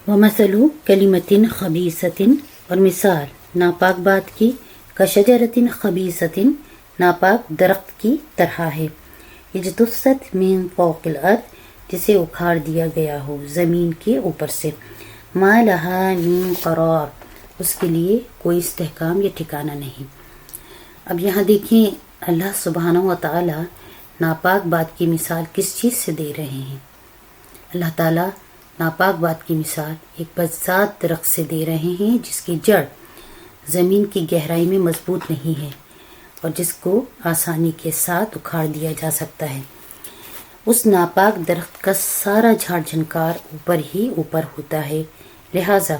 ومثل کلمتن خبیثتن، اور مثال ناپاک بات کی، کشجرتن خبیثتن، ناپاک درخت کی طرح ہے، اجتثت من فوق الارض، جسے اکھاڑ دیا گیا ہو زمین کے اوپر سے، ما لہا من قرار، اس کے لیے کوئی استحکام یا ٹھکانہ نہیں۔ اب یہاں دیکھیں اللہ سبحانہ و تعالی ناپاک بات کی مثال کس چیز سے دے رہے ہیں۔ اللہ تعالیٰ ناپاک بات کی مثال ایک بدذات درخت سے دے رہے ہیں جس کی جڑ زمین کی گہرائی میں مضبوط نہیں ہے اور جس کو آسانی کے ساتھ اکھاڑ دیا جا سکتا ہے۔ اس ناپاک درخت کا سارا جھاڑ جھنکار اوپر ہی اوپر ہوتا ہے، لہٰذا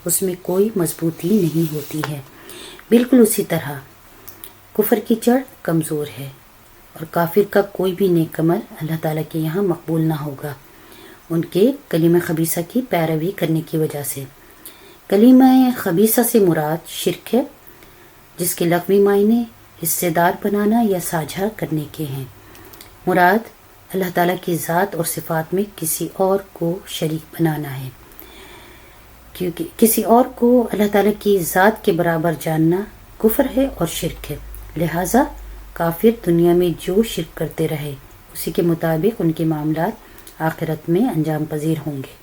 اس میں کوئی مضبوطی نہیں ہوتی ہے۔ بالکل اسی طرح کفر کی جڑ کمزور ہے اور کافر کا کوئی بھی نیک عمل اللہ تعالیٰ کے یہاں مقبول نہ ہوگا، ان کے کلمہ خبیثہ کی پیروی کرنے کی وجہ سے۔ کلمہ خبیثہ سے مراد شرک ہے، جس کے لغوی معنی حصے دار بنانا یا ساجھا کرنے کے ہیں۔ مراد اللہ تعالیٰ کی ذات اور صفات میں کسی اور کو شریک بنانا ہے، کیونکہ کسی اور کو اللہ تعالیٰ کی ذات کے برابر جاننا کفر ہے اور شرک ہے۔ لہٰذا کافر دنیا میں جو شرک کرتے رہے اسی کے مطابق ان کے معاملات آخرت میں انجام پذیر ہوں گے۔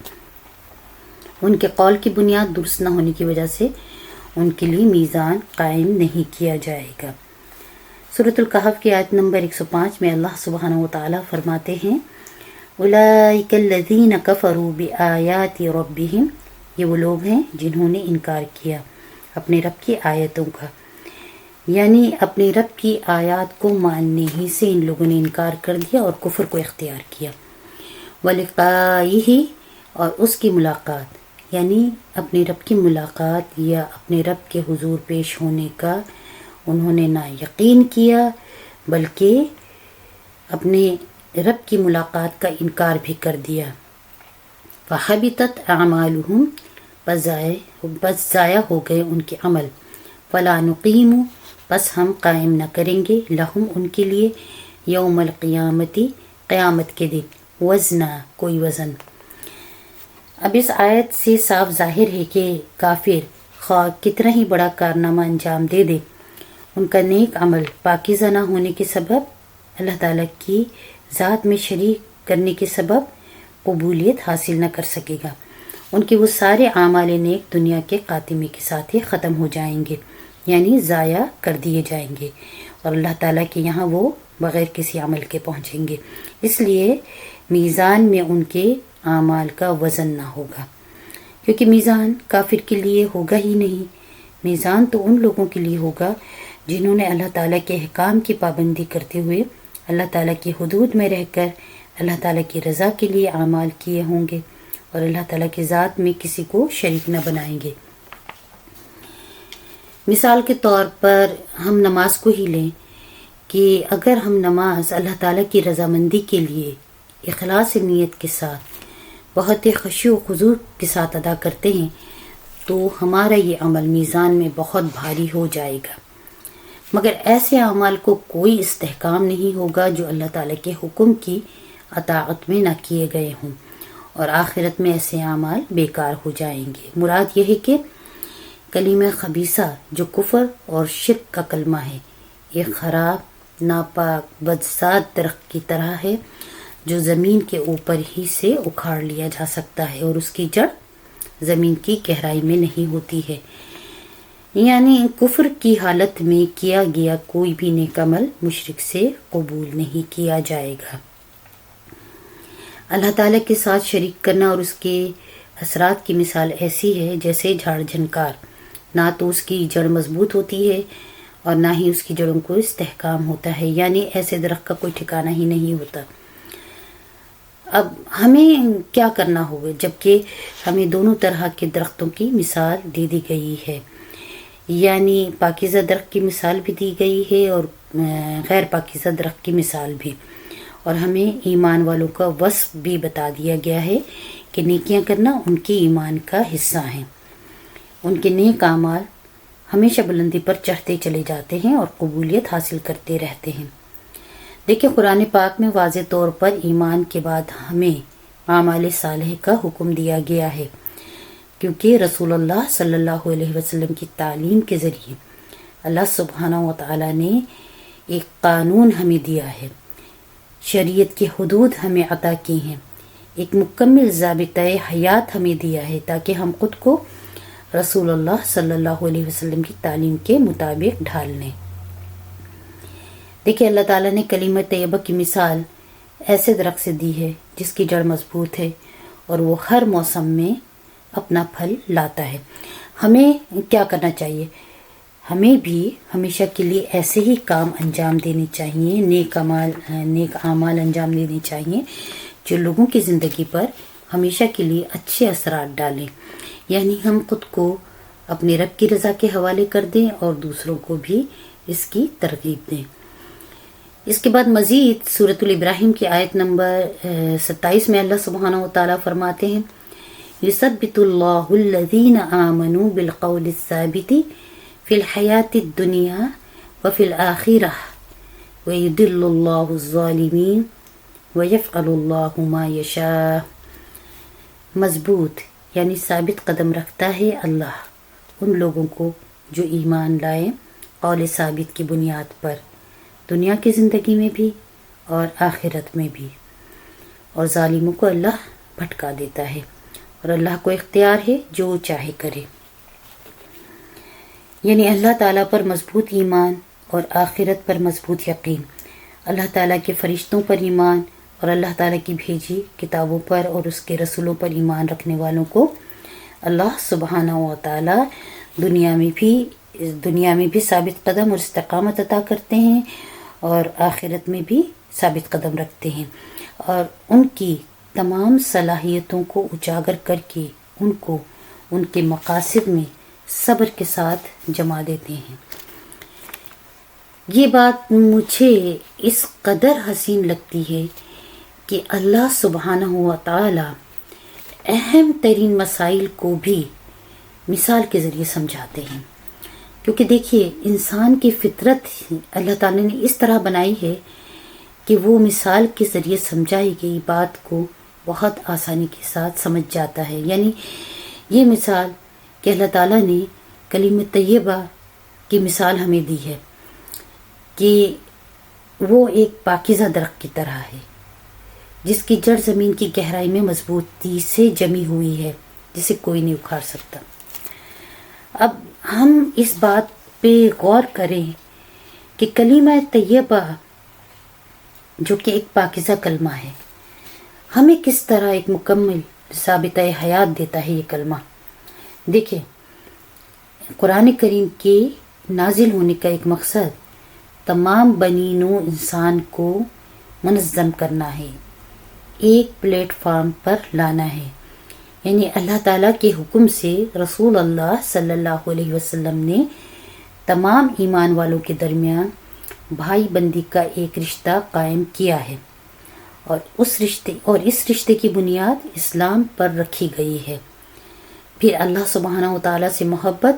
ان کے قول کی بنیاد درست نہ ہونے کی وجہ سے ان کے لیے میزان قائم نہیں کیا جائے گا۔ سورۃ الکہف کی آیت نمبر 105 میں اللہ سبحانہ و تعالیٰ فرماتے ہیں اولئک الذین کفروا بآیات ربہم، یہ وہ لوگ ہیں جنہوں نے انکار کیا اپنے رب کی آیتوں کا، یعنی اپنے رب کی آیات کو ماننے ہی سے ان لوگوں نے انکار کر دیا اور کفر کو اختیار کیا۔ وَلِقَائِهِ، اور اس کی ملاقات، یعنی اپنے رب کی ملاقات یا اپنے رب کے حضور پیش ہونے کا انہوں نے نہ یقین کیا بلکہ اپنے رب کی ملاقات کا انکار بھی کر دیا۔ فَحَبِطَتْ أَعْمَالُهُمْ، بس ضائع ہو گئے ان کے عمل۔ فَلَا نُقِيمُ، بس ہم قائم نہ کریں گے، لہم ان کے لیے، یوم القیامتی، قیامت کے دن، وزنا، کوئی وزن۔ اب اس آیت سے صاف ظاہر ہے کہ کافر خواہ کتنا ہی بڑا کارنامہ انجام دے دے، ان کا نیک عمل پاکیزہ نہ ہونے کے سبب، اللہ تعالیٰ کی ذات میں شریک کرنے کے سبب قبولیت حاصل نہ کر سکے گا۔ ان کے وہ سارے اعمال نیک دنیا کے خاتمے کے ساتھ ہی ختم ہو جائیں گے، یعنی ضائع کر دیے جائیں گے، اور اللہ تعالیٰ کے یہاں وہ بغیر کسی عمل کے پہنچیں گے۔ اس لیے میزان میں ان کے اعمال کا وزن نہ ہوگا، کیونکہ میزان کافر کے لیے ہوگا ہی نہیں۔ میزان تو ان لوگوں کے لیے ہوگا جنہوں نے اللہ تعالیٰ کے احکام کی پابندی کرتے ہوئے اللہ تعالیٰ کی حدود میں رہ کر اللہ تعالیٰ کی رضا کے لیے اعمال کیے ہوں گے اور اللہ تعالیٰ کی ذات میں کسی کو شریک نہ بنائیں گے۔ مثال کے طور پر ہم نماز کو ہی لیں کہ اگر ہم نماز اللہ تعالیٰ کی رضامندی کے لیے اخلاص نیت کے ساتھ بہت ہی خشوع و خضوع کے ساتھ ادا کرتے ہیں تو ہمارا یہ عمل میزان میں بہت بھاری ہو جائے گا، مگر ایسے اعمال کو کوئی استحکام نہیں ہوگا جو اللہ تعالیٰ کے حکم کی اطاعت میں نہ کیے گئے ہوں، اور آخرت میں ایسے اعمال بیکار ہو جائیں گے۔ مراد یہ ہے کہ کلمہ خبیثہ جو کفر اور شرک کا کلمہ ہے، یہ خراب ناپاک بدذات درخت کی طرح ہے جو زمین کے اوپر ہی سے اکھاڑ لیا جا سکتا ہے اور اس کی جڑ زمین کی گہرائی میں نہیں ہوتی ہے، یعنی کفر کی حالت میں کیا گیا کوئی بھی نیک عمل مشرک سے قبول نہیں کیا جائے گا۔ اللہ تعالیٰ کے ساتھ شریک کرنا اور اس کے اثرات کی مثال ایسی ہے جیسے جھاڑ جھنکار، نہ تو اس کی جڑ مضبوط ہوتی ہے اور نہ ہی اس کی جڑوں کو استحکام ہوتا ہے، یعنی ایسے درخت کا کوئی ٹھکانہ ہی نہیں ہوتا۔ اب ہمیں کیا کرنا ہوگا جبکہ ہمیں دونوں طرح کے درختوں کی مثال دے دی گئی ہے، یعنی پاکیزہ درخت کی مثال بھی دی گئی ہے اور غیر پاکیزہ درخت کی مثال بھی، اور ہمیں ایمان والوں کا وصف بھی بتا دیا گیا ہے کہ نیکیاں کرنا ان کے ایمان کا حصہ ہیں۔ ان کے نیک اعمال ہمیشہ بلندی پر چڑھتے چلے جاتے ہیں اور قبولیت حاصل کرتے رہتے ہیں۔ دیکھیں قرآن پاک میں واضح طور پر ایمان کے بعد ہمیں اعمال صالح کا حکم دیا گیا ہے، کیونکہ رسول اللہ صلی اللہ علیہ وسلم کی تعلیم کے ذریعے اللہ سبحانہ و تعالیٰ نے ایک قانون ہمیں دیا ہے، شریعت کی حدود ہمیں عطا کی ہیں، ایک مکمل ضابطۂ حیات ہمیں دیا ہے تاکہ ہم خود کو رسول اللہ صلی اللہ علیہ وسلم کی تعلیم کے مطابق ڈھال لیں۔ دیکھیں اللہ تعالیٰ نے کلمہ طیبہ کی مثال ایسے درخت سے دی ہے جس کی جڑ مضبوط ہے اور وہ ہر موسم میں اپنا پھل لاتا ہے۔ ہمیں کیا کرنا چاہیے؟ ہمیں بھی ہمیشہ کے لیے ایسے ہی کام انجام دینے چاہیے، نیک اعمال انجام دینے چاہیے جو لوگوں کی زندگی پر ہمیشہ کے لیے اچھے اثرات ڈالیں، یعنی ہم خود کو اپنے رب کی رضا کے حوالے کر دیں اور دوسروں کو بھی اس کی ترغیب دیں۔ اس کے بعد مزید سورۃ الابراہیم کی آیت نمبر 27 میں اللہ سبحانہ و تعالیٰ فرماتے ہیں یثبت اللہ الذین آمنوا بالقول الثابت فی الحیاۃ الدنیا وفی الآخرہ ویضل اللہ الظالمین ویفعل اللہ ما یشاء۔ مضبوط یعنی ثابت قدم رکھتا ہے اللہ ان لوگوں کو جو ایمان لائے قول ثابت کی بنیاد پر، دنیا کی زندگی میں بھی اور آخرت میں بھی، اور ظالموں کو اللہ بھٹکا دیتا ہے، اور اللہ کو اختیار ہے جو چاہے کرے۔ یعنی اللہ تعالیٰ پر مضبوط ایمان اور آخرت پر مضبوط یقین، اللہ تعالیٰ کے فرشتوں پر ایمان اور اللہ تعالیٰ کی بھیجی کتابوں پر اور اس کے رسولوں پر ایمان رکھنے والوں کو اللہ سبحانہ و تعالیٰ دنیا میں بھی ثابت قدم اور استقامت عطا کرتے ہیں اور آخرت میں بھی ثابت قدم رکھتے ہیں، اور ان کی تمام صلاحیتوں کو اجاگر کر کے ان کو ان کے مقاصد میں صبر کے ساتھ جما دیتے ہیں۔ یہ بات مجھے اس قدر حسین لگتی ہے کہ اللہ سبحانہ و تعالی اہم ترین مسائل کو بھی مثال کے ذریعے سمجھاتے ہیں، کیونکہ دیکھیے انسان کی فطرت اللہ تعالیٰ نے اس طرح بنائی ہے کہ وہ مثال کے ذریعے سمجھائی گئی بات کو بہت آسانی کے ساتھ سمجھ جاتا ہے۔ یعنی یہ مثال کہ اللہ تعالیٰ نے کلمہ طیبہ کی مثال ہمیں دی ہے کہ وہ ایک پاکیزہ درخت کی طرح ہے جس کی جڑ زمین کی گہرائی میں مضبوطی سے جمی ہوئی ہے، جسے کوئی نہیں اکھاڑ سکتا۔ اب ہم اس بات پہ غور کریں کہ کلمہ طیبہ جو کہ ایک پاکیزہ کلمہ ہے، ہمیں کس طرح ایک مکمل ثابتہ حیات دیتا ہے یہ کلمہ۔ دیکھیں قرآن کریم کے نازل ہونے کا ایک مقصد تمام بنی نوع انسان کو منظم کرنا ہے، ایک پلیٹ فارم پر لانا ہے۔ یعنی اللہ تعالیٰ کے حکم سے رسول اللہ صلی اللہ علیہ وسلم نے تمام ایمان والوں کے درمیان بھائی بندی کا ایک رشتہ قائم کیا ہے، اور اس رشتے کی بنیاد اسلام پر رکھی گئی ہے۔ پھر اللہ سبحانہ و تعالیٰ سے محبت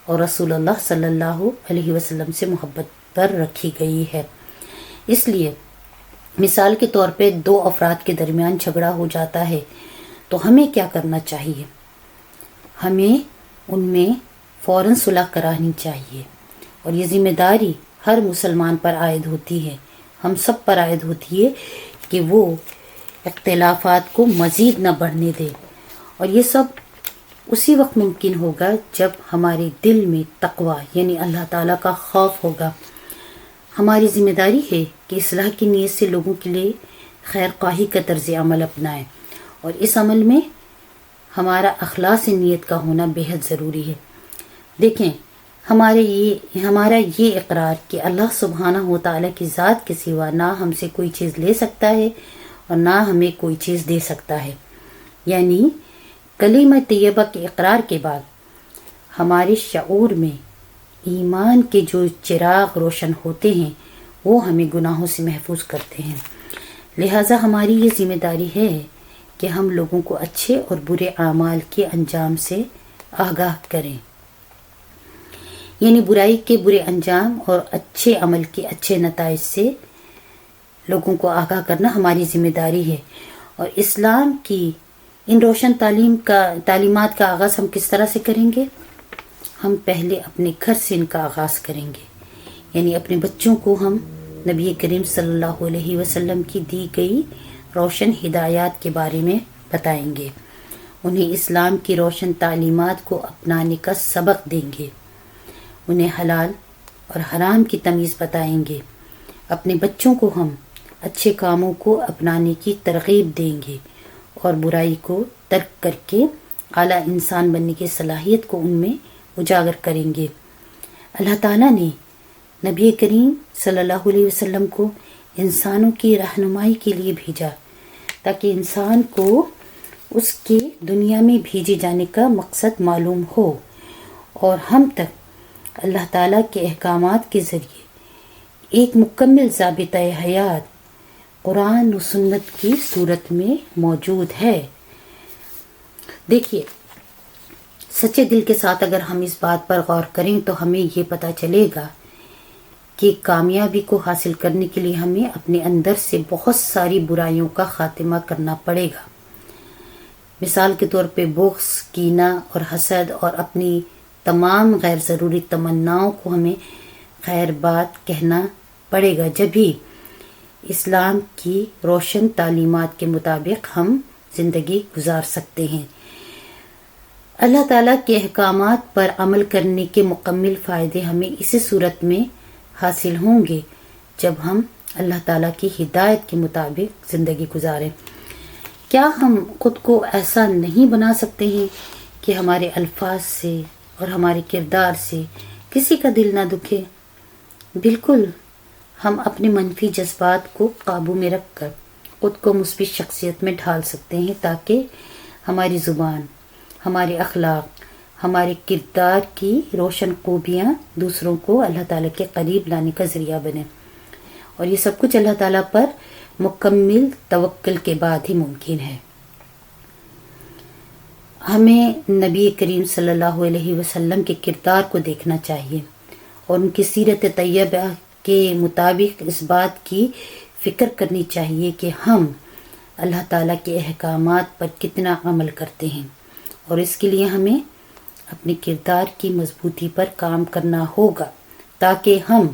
اور رسول اللہ صلی اللہ علیہ وسلم سے محبت پر رکھی گئی ہے۔ اس لیے مثال کے طور پہ دو افراد کے درمیان جھگڑا ہو جاتا ہے تو ہمیں کیا کرنا چاہیے؟ ہمیں ان میں فوراً صلح کرانی چاہیے، اور یہ ذمہ داری ہر مسلمان پر عائد ہوتی ہے، ہم سب پر عائد ہوتی ہے کہ وہ اختلافات کو مزید نہ بڑھنے دے، اور یہ سب اسی وقت ممکن ہوگا جب ہمارے دل میں تقوی یعنی اللہ تعالیٰ کا خوف ہوگا۔ ہماری ذمہ داری ہے کہ اصلاح کی نیت سے لوگوں کے لیے خیر خواہی کا طرز عمل اپنائیں، اور اس عمل میں ہمارا اخلاص نیت کا ہونا بے حد ضروری ہے۔ دیکھیں ہمارا یہ اقرار کہ اللہ سبحانہ و تعالیٰ کی ذات کے سوا نہ ہم سے کوئی چیز لے سکتا ہے اور نہ ہمیں کوئی چیز دے سکتا ہے، یعنی کلمہ طیبہ کے اقرار کے بعد ہمارے شعور میں ایمان کے جو چراغ روشن ہوتے ہیں وہ ہمیں گناہوں سے محفوظ کرتے ہیں۔ لہٰذا ہماری یہ ذمہ داری ہے کہ ہم لوگوں کو اچھے اور برے اعمال کے انجام سے آگاہ کریں، یعنی برائی کے برے انجام اور اچھے عمل کے اچھے نتائج سے لوگوں کو آگاہ کرنا ہماری ذمہ داری ہے۔ اور اسلام کی ان روشن تعلیمات کا آغاز ہم کس طرح سے کریں گے؟ ہم پہلے اپنے گھر سے ان کا آغاز کریں گے، یعنی اپنے بچوں کو ہم نبی کریم صلی اللہ علیہ وسلم کی دی گئی روشن ہدایات کے بارے میں بتائیں گے، انہیں اسلام کی روشن تعلیمات کو اپنانے کا سبق دیں گے، انہیں حلال اور حرام کی تمیز بتائیں گے، اپنے بچوں کو ہم اچھے کاموں کو اپنانے کی ترغیب دیں گے اور برائی کو ترک کر کے اعلیٰ انسان بننے کی صلاحیت کو ان میں اجاگر کریں گے۔ اللہ تعالیٰ نے نبی کریم صلی اللہ علیہ وسلم کو انسانوں کی رہنمائی کے لیے بھیجا تاکہ انسان کو اس کے دنیا میں بھیجے جانے کا مقصد معلوم ہو اور ہم تک اللہ تعالیٰ کے احکامات کے ذریعے ایک مکمل ضابطۂ حیات قرآن و سنت کی صورت میں موجود ہے۔ دیکھیے، سچے دل کے ساتھ اگر ہم اس بات پر غور کریں تو ہمیں یہ پتہ چلے گا کہ کامیابی کو حاصل کرنے کے لیے ہمیں اپنے اندر سے بہت ساری برائیوں کا خاتمہ کرنا پڑے گا۔ مثال کے طور پہ بغض، کینہ اور حسد اور اپنی تمام غیر ضروری تمناؤں کو ہمیں خیر بات کہنا پڑے گا، جبھی اسلام کی روشن تعلیمات کے مطابق ہم زندگی گزار سکتے ہیں۔ اللہ تعالیٰ کے احکامات پر عمل کرنے کے مکمل فائدے ہمیں اسی صورت میں حاصل ہوں گے جب ہم اللہ تعالیٰ کی ہدایت کے مطابق زندگی گزاریں۔ کیا ہم خود کو ایسا نہیں بنا سکتے ہیں کہ ہمارے الفاظ سے اور ہمارے کردار سے کسی کا دل نہ دکھے؟ بالکل، ہم اپنے منفی جذبات کو قابو میں رکھ کر خود کو مثبت شخصیت میں ڈھال سکتے ہیں تاکہ ہماری زبان، ہمارے اخلاق، ہمارے کردار کی روشن خوبیاں دوسروں کو اللہ تعالیٰ کے قریب لانے کا ذریعہ بنے، اور یہ سب کچھ اللہ تعالیٰ پر مکمل توکل کے بعد ہی ممکن ہے۔ ہمیں نبی کریم صلی اللہ علیہ وسلم کے کردار کو دیکھنا چاہیے اور ان کی سیرت طیبہ کے مطابق اس بات کی فکر کرنی چاہیے کہ ہم اللہ تعالیٰ کے احکامات پر کتنا عمل کرتے ہیں، اور اس کے لیے ہمیں اپنے کردار کی مضبوطی پر کام کرنا ہوگا تاکہ ہم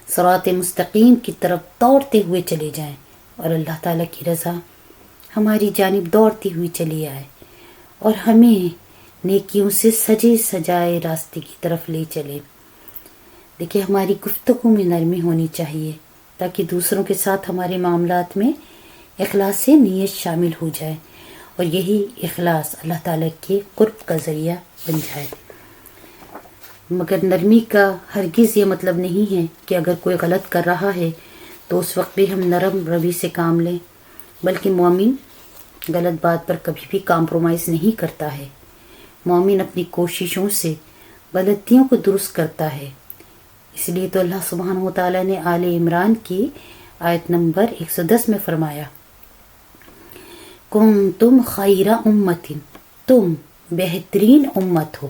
صراط مستقیم کی طرف دوڑتے ہوئے چلے جائیں اور اللہ تعالیٰ کی رضا ہماری جانب دوڑتی ہوئی چلی آئے اور ہمیں نیکیوں سے سجے سجائے راستے کی طرف لے چلے۔ دیکھیں، ہماری گفتگو میں نرمی ہونی چاہیے تاکہ دوسروں کے ساتھ ہمارے معاملات میں اخلاص نیت شامل ہو جائے اور یہی اخلاص اللہ تعالیٰ کے قرب کا ذریعہ بن جائے۔ مگر نرمی کا ہرگز یہ مطلب نہیں ہے کہ اگر کوئی غلط کر رہا ہے تو اس وقت بھی ہم نرم روی سے کام لیں، بلکہ مومن غلط بات پر کبھی بھی کمپرومائز نہیں کرتا ہے۔ مومن اپنی کوششوں سے غلطیوں کو درست کرتا ہے۔ اس لیے تو اللہ سبحانہ و تعالیٰ نے آل عمران کی آیت نمبر 110 میں فرمایا، کنتم خیر امت، تم بہترین امت ہو،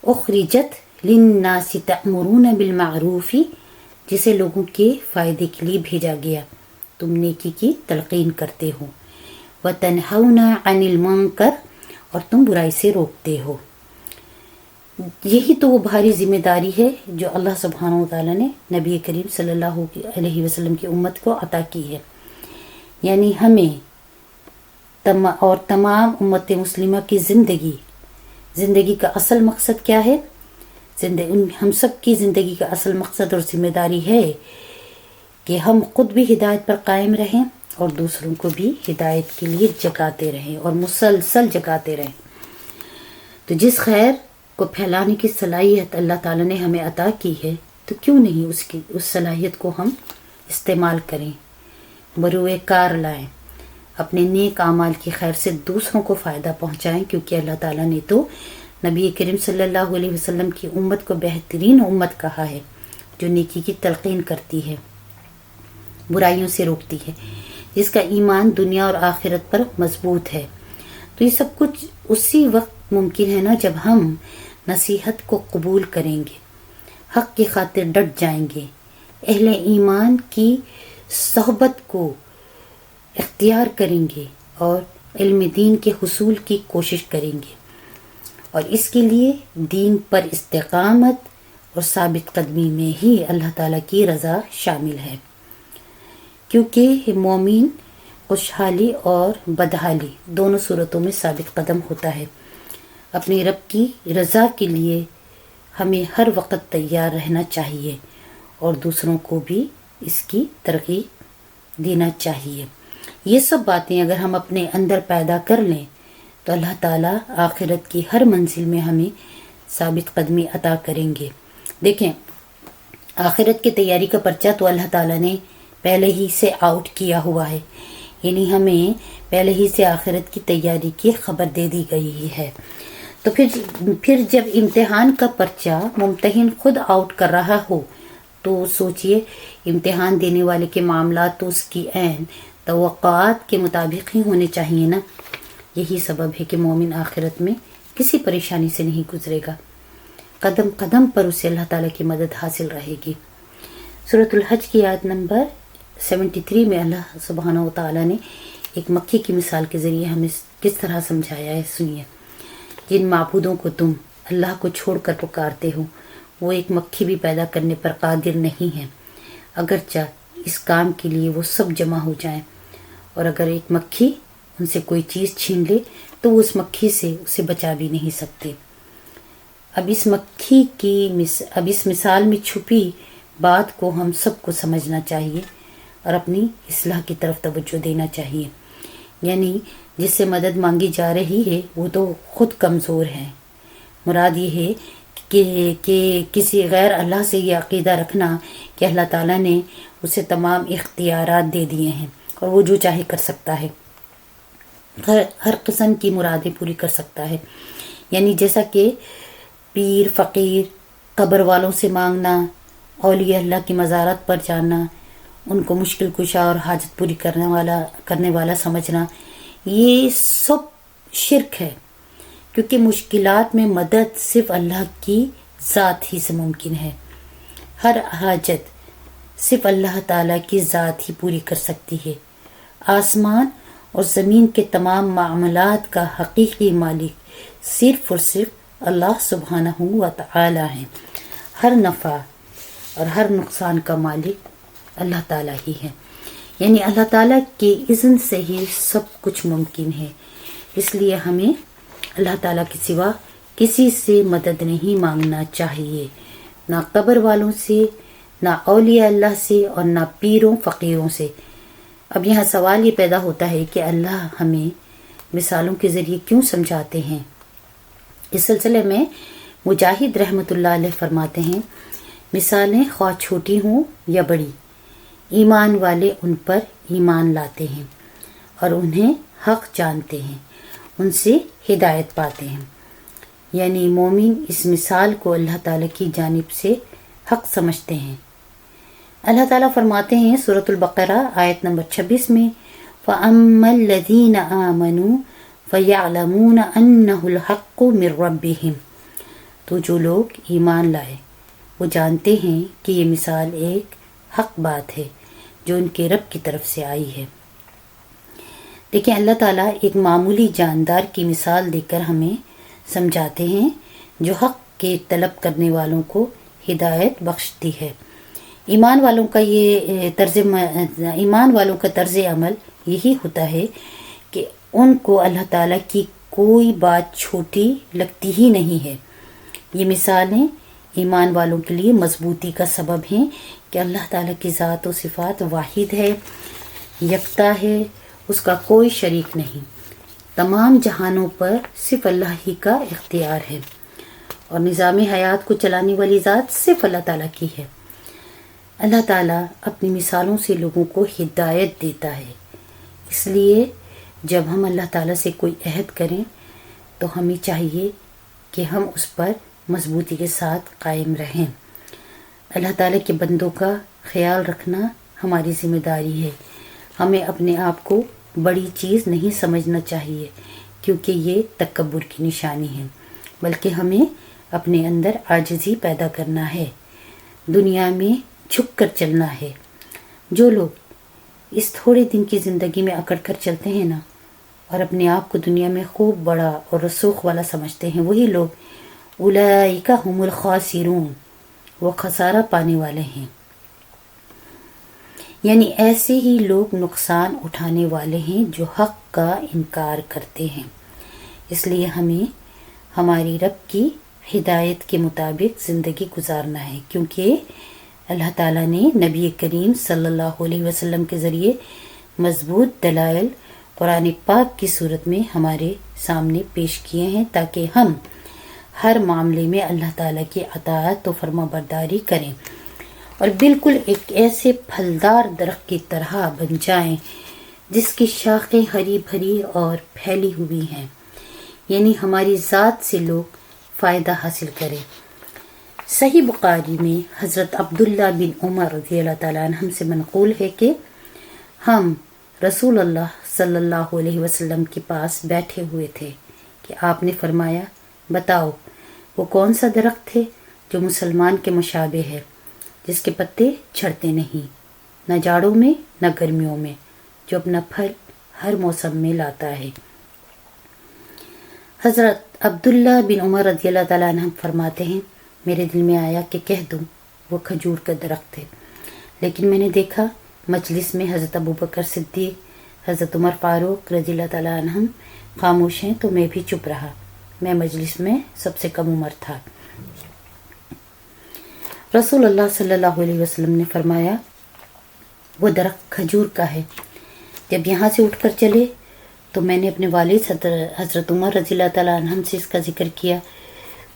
اخرجت للناس تأمرون بالمعروف، جسے لوگوں کے فائدے کے لیے بھیجا گیا، تم نیکی کی تلقین کرتے ہو، وتنہون عن المنکر، اور تم برائی سے روکتے ہو۔ یہی تو وہ بھاری ذمہ داری ہے جو اللہ سبحانہ و تعالیٰ نے نبی کریم صلی اللہ علیہ وسلم کی امت کو عطا کی ہے، یعنی ہمیں اور تمام امت مسلمہ کی زندگی کا اصل مقصد کیا ہے؟ ہم سب کی زندگی کا اصل مقصد اور ذمہ داری ہے کہ ہم خود بھی ہدایت پر قائم رہیں اور دوسروں کو بھی ہدایت کے لیے جگاتے رہیں اور مسلسل جگاتے رہیں۔ تو جس خیر کو پھیلانے کی صلاحیت اللہ تعالیٰ نے ہمیں عطا کی ہے تو کیوں نہیں اس صلاحیت کو ہم استعمال کریں، بروئے کار لائیں، اپنے نیک اعمال کی خیر سے دوسروں کو فائدہ پہنچائیں، کیونکہ اللہ تعالیٰ نے تو نبی کریم صلی اللہ علیہ وسلم کی امت کو بہترین امت کہا ہے، جو نیکی کی تلقین کرتی ہے، برائیوں سے روکتی ہے، جس کا ایمان دنیا اور آخرت پر مضبوط ہے۔ تو یہ سب کچھ اسی وقت ممکن ہے نا جب ہم نصیحت کو قبول کریں گے، حق کی خاطر ڈٹ جائیں گے، اہل ایمان کی صحبت کو اختیار کریں گے اور علم دین کے حصول کی کوشش کریں گے، اور اس کے لیے دین پر استقامت اور ثابت قدمی میں ہی اللہ تعالیٰ کی رضا شامل ہے، کیونکہ مومن خوشحالی اور بدحالی دونوں صورتوں میں ثابت قدم ہوتا ہے۔ اپنے رب کی رضا کے لیے ہمیں ہر وقت تیار رہنا چاہیے اور دوسروں کو بھی اس کی ترغیب دینا چاہیے۔ یہ سب باتیں اگر ہم اپنے اندر پیدا کر لیں تو اللہ تعالیٰ آخرت کی ہر منزل میں ہمیں ثابت قدمی عطا کریں گے۔ دیکھیں، آخرت کی تیاری کا پرچہ تو اللہ تعالیٰ نے پہلے ہی سے آؤٹ کیا ہوا ہے، یعنی ہمیں پہلے ہی سے آخرت کی تیاری کی خبر دے دی گئی ہے۔ تو پھر جب امتحان کا پرچہ ممتحن خود آؤٹ کر رہا ہو تو سوچئے امتحان دینے والے کے معاملات تو اس کی عین توقعات کے مطابق ہی ہونے چاہیے نا۔ یہی سبب ہے کہ مومن آخرت میں کسی پریشانی سے نہیں گزرے گا، قدم قدم پر اسے اللہ تعالیٰ کی مدد حاصل رہے گی۔ سورۃ الحج کی آیت نمبر 73 میں اللہ سبحانہ و تعالیٰ نے ایک مکھی کی مثال کے ذریعے ہمیں کس طرح سمجھایا ہے، سنیے۔ جن معبودوں کو تم اللہ کو چھوڑ کر پکارتے ہو وہ ایک مکھی بھی پیدا کرنے پر قادر نہیں ہے، اگرچہ اس کام کے لیے وہ سب جمع ہو جائیں، اور اگر ایک مکھی ان سے کوئی چیز چھین لے تو وہ اس مکھی سے اسے بچا بھی نہیں سکتے۔ اب اس مثال میں چھپی بات کو ہم سب کو سمجھنا چاہیے اور اپنی اصلاح کی طرف توجہ دینا چاہیے، یعنی جس سے مدد مانگی جا رہی ہے وہ تو خود کمزور ہے۔ مراد یہ ہے کہ کسی غیر اللہ سے یہ عقیدہ رکھنا کہ اللہ تعالیٰ نے اسے تمام اختیارات دے دیے ہیں اور وہ جو چاہے کر سکتا ہے، ہر قسم کی مرادیں پوری کر سکتا ہے، یعنی جیسا کہ پیر، فقیر، قبر والوں سے مانگنا، اولیاء اللہ کی مزارات پر جانا، ان کو مشکل کشا اور حاجت پوری کرنے والا سمجھنا، یہ سب شرک ہے، کیونکہ مشکلات میں مدد صرف اللہ کی ذات ہی سے ممکن ہے۔ ہر حاجت صرف اللہ تعالیٰ کی ذات ہی پوری کر سکتی ہے۔ آسمان اور زمین کے تمام معاملات کا حقیقی مالک صرف اور صرف اللہ سبحانہ و تعالیٰ ہیں۔ ہر نفع اور ہر نقصان کا مالک اللہ تعالیٰ ہی ہے، یعنی اللہ تعالیٰ کے اذن سے ہی سب کچھ ممکن ہے۔ اس لیے ہمیں اللہ تعالیٰ کے سوا کسی سے مدد نہیں مانگنا چاہیے، نہ قبر والوں سے، نہ اولیاء اللہ سے، اور نہ پیروں فقیروں سے۔ اب یہاں سوال یہ پیدا ہوتا ہے کہ اللہ ہمیں مثالوں کے ذریعے کیوں سمجھاتے ہیں؟ اس سلسلے میں مجاہد رحمۃ اللہ علیہ فرماتے ہیں، مثالیں خواہ چھوٹی ہوں یا بڑی، ایمان والے ان پر ایمان لاتے ہیں اور انہیں حق جانتے ہیں، ان سے ہدایت پاتے ہیں۔ یعنی مومن اس مثال کو اللہ تعالیٰ کی جانب سے حق سمجھتے ہیں۔ اللہ تعالیٰ فرماتے ہیں سورۃ البقرہ آیت نمبر 26 میں، فَأَمَّا الَّذِينَ آمَنُوا فَيَعْلَمُونَ أَنَّهُ الْحَقُّ مِنْ رَبِّهِمْ، تو جو لوگ ایمان لائے وہ جانتے ہیں کہ یہ مثال ایک حق بات ہے جو ان کے رب کی طرف سے آئی ہے۔ دیکھیں، اللہ تعالیٰ ایک معمولی جاندار کی مثال دے کر ہمیں سمجھاتے ہیں جو حق کے طلب کرنے والوں کو ہدایت بخشتی ہے۔ ایمان والوں کا طرز عمل یہی ہوتا ہے کہ ان کو اللہ تعالیٰ کی کوئی بات چھوٹی لگتی ہی نہیں ہے۔ یہ مثالیں ایمان والوں کے لیے مضبوطی کا سبب ہیں کہ اللہ تعالیٰ کی ذات و صفات واحد ہے، یکتا ہے، اس کا کوئی شریک نہیں، تمام جہانوں پر صرف اللہ ہی کا اختیار ہے، اور نظام حیات کو چلانے والی ذات صرف اللہ تعالیٰ کی ہے۔ اللہ تعالیٰ اپنی مثالوں سے لوگوں کو ہدایت دیتا ہے، اس لیے جب ہم اللہ تعالیٰ سے کوئی عہد کریں تو ہمیں چاہیے کہ ہم اس پر مضبوطی کے ساتھ قائم رہیں۔ اللہ تعالیٰ کے بندوں کا خیال رکھنا ہماری ذمہ داری ہے۔ ہمیں اپنے آپ کو بڑی چیز نہیں سمجھنا چاہیے، کیونکہ یہ تکبر کی نشانی ہے، بلکہ ہمیں اپنے اندر عاجزی پیدا کرنا ہے، دنیا میں جھک کر چلنا ہے۔ جو لوگ اس تھوڑے دن کی زندگی میں اکڑ کر چلتے ہیں نا، اور اپنے آپ کو دنیا میں خوب بڑا اور رسوخ والا سمجھتے ہیں، وہی لوگ اولئک هم الخاسرون، وہ خسارہ پانے والے ہیں، یعنی ایسے ہی لوگ نقصان اٹھانے والے ہیں جو حق کا انکار کرتے ہیں۔ اس لیے ہمیں ہماری رب کی ہدایت کے مطابق زندگی گزارنا ہے، کیونکہ اللہ تعالیٰ نے نبی کریم صلی اللہ علیہ وسلم کے ذریعے مضبوط دلائل قرآن پاک کی صورت میں ہمارے سامنے پیش کیے ہیں تاکہ ہم ہر معاملے میں اللہ تعالیٰ کی اطاعت و فرما برداری کریں اور بالکل ایک ایسے پھلدار درخت کی طرح بن جائیں جس کی شاخیں ہری بھری اور پھیلی ہوئی ہیں، یعنی ہماری ذات سے لوگ فائدہ حاصل کریں۔ صحیح بخاری میں حضرت عبداللہ بن عمر رضی اللہ تعالیٰ عنہ سے منقول ہے کہ ہم رسول اللہ صلی اللہ علیہ وسلم کے پاس بیٹھے ہوئے تھے کہ آپ نے فرمایا، بتاؤ وہ کون سا درخت ہے جو مسلمان کے مشابہ ہے، جس کے پتے جھڑتے نہیں، نہ جاڑوں میں نہ گرمیوں میں، جو اپنا پھل ہر موسم میں لاتا ہے۔ حضرت عبداللہ بن عمر رضی اللہ تعالیٰ عنہ فرماتے ہیں، میرے دل میں آیا کہ کہہ دوں وہ کھجور کا درخت ہے، لیکن میں نے دیکھا مجلس میں حضرت ابوبکر صدیق، حضرت عمر فاروق رضی اللہ تعالیٰ عنہ خاموش ہیں، تو میں بھی چپ رہا۔ میں مجلس میں سب سے کم عمر تھا۔ رسول اللہ صلی اللہ علیہ وسلم نے فرمایا، وہ درخت کھجور کا ہے۔ جب یہاں سے اٹھ کر چلے تو میں نے اپنے والد حضرت عمر رضی اللہ تعالیٰ عنہ سے اس کا ذکر کیا،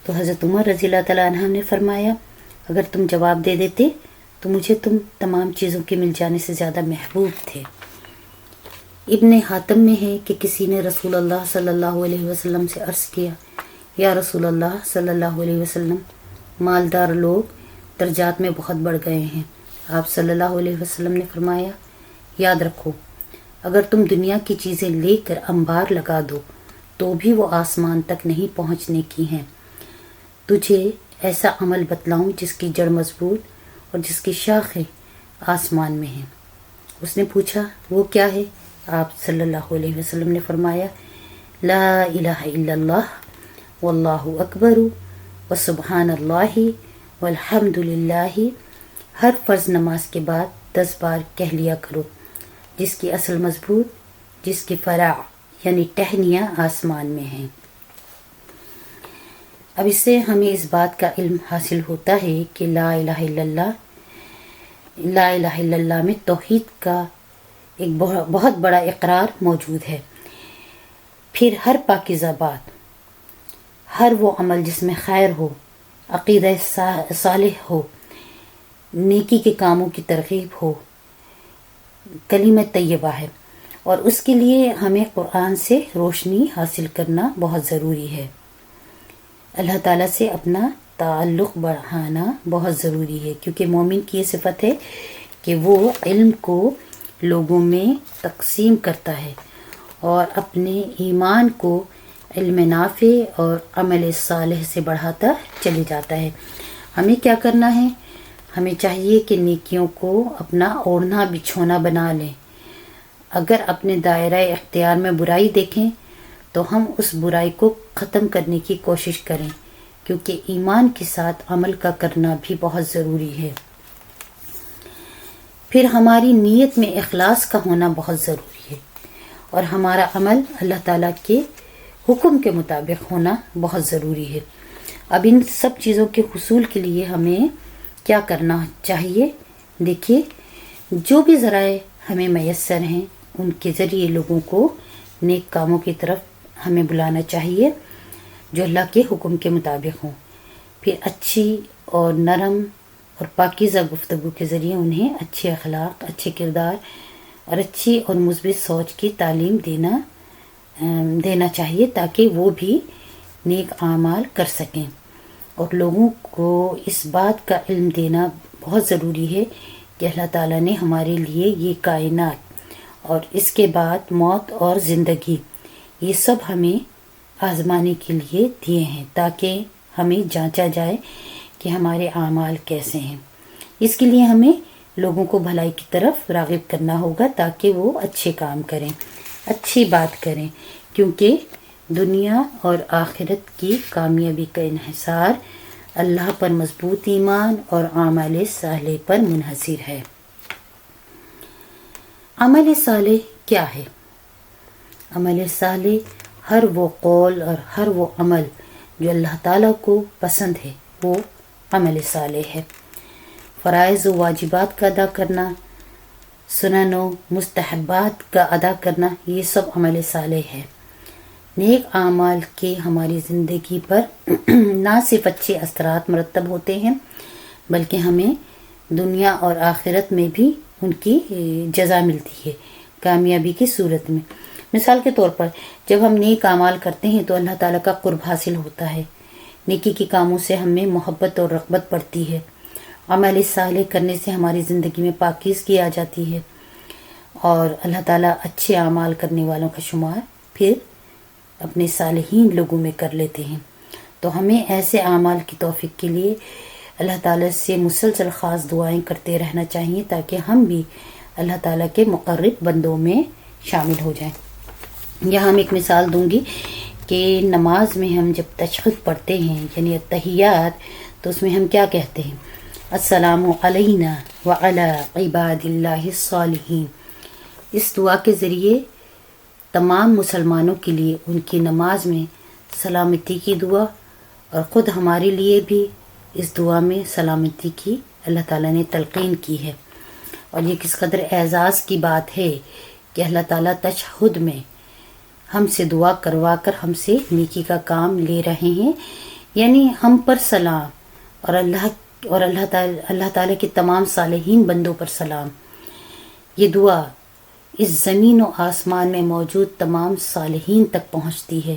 تو حضرت عمر رضی اللہ تعالیٰ عنہ نے فرمایا، اگر تم جواب دے دیتے تو مجھے تم تمام چیزوں کے مل جانے سے زیادہ محبوب تھے۔ ابن حاتم میں ہے کہ کسی نے رسول اللہ صلی اللہ علیہ وسلم سے عرض کیا، یا رسول اللہ صلی اللہ علیہ وسلم، مالدار لوگ درجات میں بہت بڑھ گئے ہیں۔ آپ صلی اللہ علیہ وسلم نے فرمایا، یاد رکھو اگر تم دنیا کی چیزیں لے کر انبار لگا دو تو بھی وہ آسمان تک نہیں پہنچنے کی ہیں۔ تجھے ایسا عمل بتلاؤں جس کی جڑ مضبوط اور جس کی شاخیں آسمان میں ہیں؟ اس نے پوچھا، وہ کیا ہے؟ آپ صلی اللہ علیہ وسلم نے فرمایا، لا الہ الا اللہ واللہ اکبر وسبحان اللہ والحمد للہ، ہر فرض نماز کے بعد 10 بار کہہ لیا کرو، جس کی اصل مضبوط، جس کی فرع یعنی ٹہنیاں آسمان میں ہیں۔ اب اس سے ہمیں اس بات کا علم حاصل ہوتا ہے کہ لا الہ الا اللہ میں توحید کا ایک بہت بڑا اقرار موجود ہے۔ پھر ہر پاکیزہ بات، ہر وہ عمل جس میں خیر ہو، عقیدہ صالح ہو، نیکی کے کاموں کی ترغیب ہو، کلمہ طیبہ ہے، اور اس کے لیے ہمیں قرآن سے روشنی حاصل کرنا بہت ضروری ہے۔ اللہ تعالیٰ سے اپنا تعلق بڑھانا بہت ضروری ہے، کیونکہ مومن کی یہ صفت ہے کہ وہ علم کو لوگوں میں تقسیم کرتا ہے اور اپنے ایمان کو علم نافع اور عمل صالح سے بڑھاتا چلے جاتا ہے۔ ہمیں کیا کرنا ہے؟ ہمیں چاہیے کہ نیکیوں کو اپنا اوڑھنا بچھونا بنا لیں۔ اگر اپنے دائرہ اختیار میں برائی دیکھیں تو ہم اس برائی کو ختم کرنے کی کوشش کریں، کیونکہ ایمان کے ساتھ عمل کا کرنا بھی بہت ضروری ہے۔ پھر ہماری نیت میں اخلاص کا ہونا بہت ضروری ہے، اور ہمارا عمل اللہ تعالیٰ کے حکم کے مطابق ہونا بہت ضروری ہے۔ اب ان سب چیزوں کے حصول کے لیے ہمیں کیا کرنا چاہیے؟ دیکھیے، جو بھی ذرائع ہمیں میسر ہیں ان کے ذریعے لوگوں کو نیک کاموں کی طرف ہمیں بلانا چاہیے جو اللہ کے حکم کے مطابق ہوں۔ پھر اچھی اور نرم اور پاکیزہ گفتگو کے ذریعے انہیں اچھے اخلاق، اچھے کردار اور اچھی اور مثبت سوچ کی تعلیم دینا چاہیے، تاکہ وہ بھی نیک اعمال کر سکیں۔ اور لوگوں کو اس بات کا علم دینا بہت ضروری ہے کہ اللہ تعالیٰ نے ہمارے لیے یہ کائنات اور اس کے بعد موت اور زندگی، یہ سب ہمیں آزمانے کے لیے دیے ہیں، تاکہ ہمیں جانچا جائے کہ ہمارے اعمال کیسے ہیں۔ اس کے لیے ہمیں لوگوں کو بھلائی کی طرف راغب کرنا ہوگا تاکہ وہ اچھے کام کریں۔ اچھی بات کریں، کیونکہ دنیا اور آخرت کی کامیابی کا انحصار اللہ پر مضبوط ایمان اور اعمال صالح پر منحصر ہے۔ عمل صالح کیا ہے؟ عمل صالح ہر وہ قول اور ہر وہ عمل جو اللہ تعالیٰ کو پسند ہے، وہ عمل صالح ہے۔ فرائض و واجبات کا ادا کرنا، سنن و مستحبات کا ادا کرنا، یہ سب عمل صالح ہے۔ نیک اعمال کے ہماری زندگی پر نہ صرف اچھے اثرات مرتب ہوتے ہیں، بلکہ ہمیں دنیا اور آخرت میں بھی ان کی جزا ملتی ہے، کامیابی کی صورت میں۔ مثال کے طور پر جب ہم نیک اعمال کرتے ہیں تو اللہ تعالیٰ کا قرب حاصل ہوتا ہے، نیکی کے کاموں سے ہمیں محبت اور رغبت بڑھتی ہے، عمل صالح کرنے سے ہماری زندگی میں پاکیزگی آ جاتی ہے، اور اللہ تعالیٰ اچھے اعمال کرنے والوں کا شمار پھر اپنے صالحین لوگوں میں کر لیتے ہیں۔ تو ہمیں ایسے اعمال کی توفیق کے لیے اللہ تعالیٰ سے مسلسل خاص دعائیں کرتے رہنا چاہیے، تاکہ ہم بھی اللہ تعالیٰ کے مقرب بندوں میں شامل ہو جائیں۔ یہاں میں ایک مثال دوں گی کہ نماز میں ہم جب تشہد پڑھتے ہیں، یعنی التحیات، تو اس میں ہم کیا کہتے ہیں؟ السلام علینا وعلی عباد اللہ الصالحین۔ اس دعا کے ذریعے تمام مسلمانوں کے لیے ان کی نماز میں سلامتی کی دعا، اور خود ہمارے لیے بھی اس دعا میں سلامتی کی اللہ تعالیٰ نے تلقین کی ہے۔ اور یہ کس قدر اعزاز کی بات ہے کہ اللہ تعالیٰ تشہد میں ہم سے دعا کروا کر ہم سے نیکی کا کام لے رہے ہیں، یعنی ہم پر سلام، اور اللہ تعالیٰ کے تمام صالحین بندوں پر سلام۔ یہ دعا اس زمین و آسمان میں موجود تمام صالحین تک پہنچتی ہے۔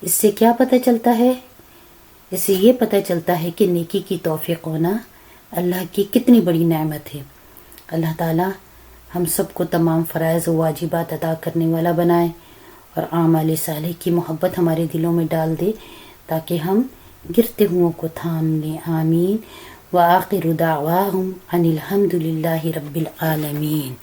اس سے کیا پتہ چلتا ہے؟ اس سے یہ پتہ چلتا ہے کہ نیکی کی توفیق ہونا اللہ کی کتنی بڑی نعمت ہے۔ اللہ تعالیٰ ہم سب کو تمام فرائض و واجبات ادا کرنے والا بنائے، اور اعمال صالح کی محبت ہمارے دلوں میں ڈال دے، تاکہ ہم گرتے ہوں کو تھام لیں۔ آمین۔ وآخر دعواہم ان الحمد للہ رب العالمین۔